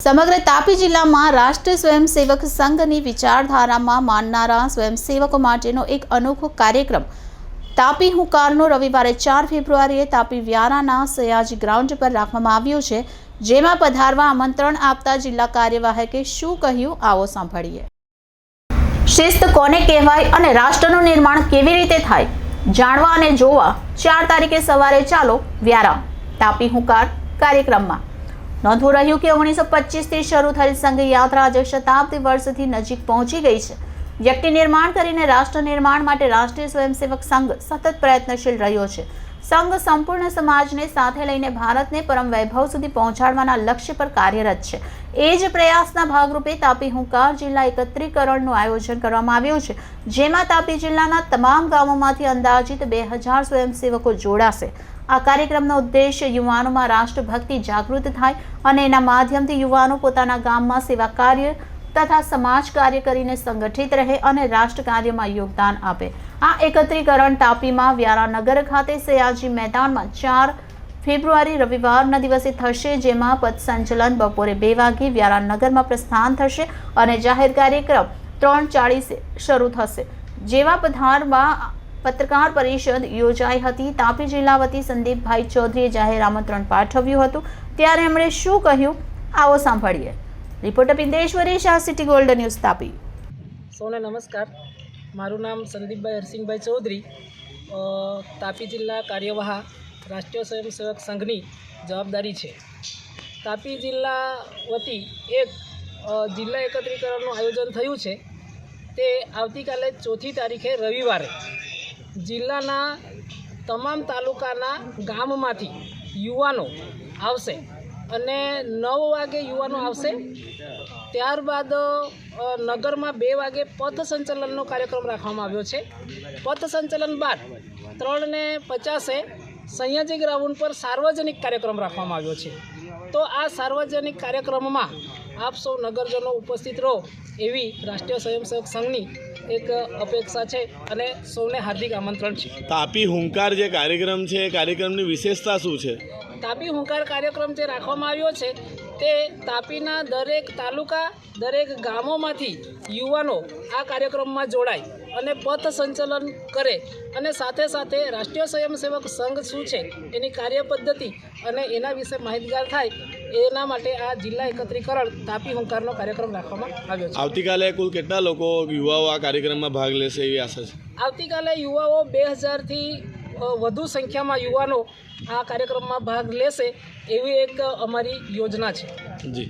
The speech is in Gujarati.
સમગ્ર તાપી જિલ્લામાં રાષ્ટ્રીય સ્વયંસેવક સંઘની વિચારધારામાં માનનારા સ્વયંસેવકો માટેનો એક અનોખો કાર્યક્રમ તાપી હુંકારનો રવિવારે 4 ફેબ્રુઆરીએ તાપી વ્યારાના સયાજી ગ્રાઉન્ડ પર રાખવામાં આવ્યો છે, જેમાં પધારવા આમંત્રણ આપતા જિલ્લા કાર્યવાહકે શું કહ્યું, આવો સાંભળીએ। શિસ્ત કોને કહેવાય અને રાષ્ટ્રનું નિર્માણ કેવી રીતે થાય, જાણવા અને જોવા 4 તારીખે સવારે ચાલો વ્યારા તાપી હુંકાર કાર્યક્રમમાં। નોંધવું રહ્યું કે 1925થી શરૂ થયેલ સંઘ યાત્રા આજે શતાબ્દી વર્ષથી નજીક પહોંચી ગઈ છે। વ્યક્તિ નિર્માણ કરીને રાષ્ટ્ર નિર્માણ માટે રાષ્ટ્રીય સ્વયંસેવક સંઘ સતત પ્રયત્નશીલ રહ્યો છે। સંઘ સંપૂર્ણ સમાજને સાથે લઈને ભારતને પરમ વૈભવ સુધી પહોંચાડવાના લક્ષ્ય પર કાર્યરત છે। એ જ પ્રયાસના ભાગરૂપે તાપી હુંકાર જિલ્લા એકત્રીકરણનું આયોજન કરવામાં આવ્યું છે, જેમાં તાપી જિલ્લાના તમામ ગામોમાંથી અંદાજિત 2000 સ્વયંસેવકો જોડાશે। આ કાર્યક્રમનો ઉદ્દેશ્ય યુવાનોમાં રાષ્ટ્રભક્તિ જાગૃત થાય અને એના માધ્યમથી યુવાનો પોતાના ગામમાં સેવા કાર્ય તથા સમાજ કાર્ય કરીને સંગઠિત રહે અને રાષ્ટ્ર કાર્યમાં યોગદાન આપે। આ એકત્રીકરણ તાપીમાં વ્યારાનગર ખાતે સયાજી મેદાનમાં 4 ફેબ્રુઆરી રવિવારના દિવસે થશે, જેમાં પથ સંચલન બપોરે 2 વાગે વ્યારાનગરમાં પ્રસ્થાન થશે અને જાહેર કાર્યક્રમ 3:40 શરૂ થશે, જેવા પધારવા પત્રકાર પરિષદ યોજાઈ હતી। તાપી જિલ્લા વતી સંદીપભાઈ ચૌધરીએ જાહેર આમંત્રણ પાઠવ્યું હતું, ત્યારે એમણે શું કહ્યું, આવો સાંભળીએ। Reporter Pindeshwari Shah, City Gold News, Tapi. સૌને નમસ્કાર, મારું નામ સંદીપભાઈ હરસિંહભાઈ ચૌધરી, તાપી જિલ્લા કાર્યવાહ રાષ્ટ્રીય સ્વયંસેવક સંઘની જવાબદારી છે। તાપી જિલ્લા વતી એક જિલ્લા એકત્રીકરણનું આયોજન થયું છે, તે આવતીકાલે 4મી તારીખે રવિવારે જિલ્લાના તમામ તાલુકાના ગામમાંથી યુવાનો આવશે અને 9 વાગે યુવાનો આવશે। ત્યારબાદ નગરમાં 2 વાગે પથ સંચલનનો કાર્યક્રમ રાખવામાં આવ્યો છે। પથ સંચલન બાદ 3:50 સયાજી ગ્રાઉન્ડ પર સાર્વજનિક કાર્યક્રમ રાખવામાં આવ્યો છે। તો આ સાર્વજનિક કાર્યક્રમમાં આપ સૌ નગરજનો ઉપસ્થિત રહો એવી રાષ્ટ્રીય સ્વયંસેવક સંઘની એક અપેક્ષા છે અને સૌને હાર્દિક આમંત્રણ છે। તાપી હુંકાર જે કાર્યક્રમ છે, એ કાર્યક્રમની વિશેષતા શું છે? તાપી હુંકાર કાર્યક્રમ જે રાખવામાં આવ્યો છે તે તાપીના દરેક તાલુકા, દરેક ગામોમાંથી યુવાનો આ કાર્યક્રમમાં જોડાય અને પથ સંચલન કરે અને સાથે સાથે રાષ્ટ્રીય સ્વયંસેવક સંઘ શું છે એની કાર્યપદ્ધતિ અને એના વિશે માહિતગાર થાય, એના માટે આ જિલ્લા એકત્રીકરણ તાપી હુંકારનો કાર્યક્રમ રાખવામાં આવ્યો છે। આવતીકાલે કુલ કેટલા લોકો, યુવાઓ આ કાર્યક્રમમાં ભાગ લેશે એવી આશા છે? આવતીકાલે યુવાઓ 2000થી વધુ સંખ્યામાં યુવાનો આ કાર્યક્રમમાં ભાગ લેશે એવી એક અમારી યોજના છે। જી।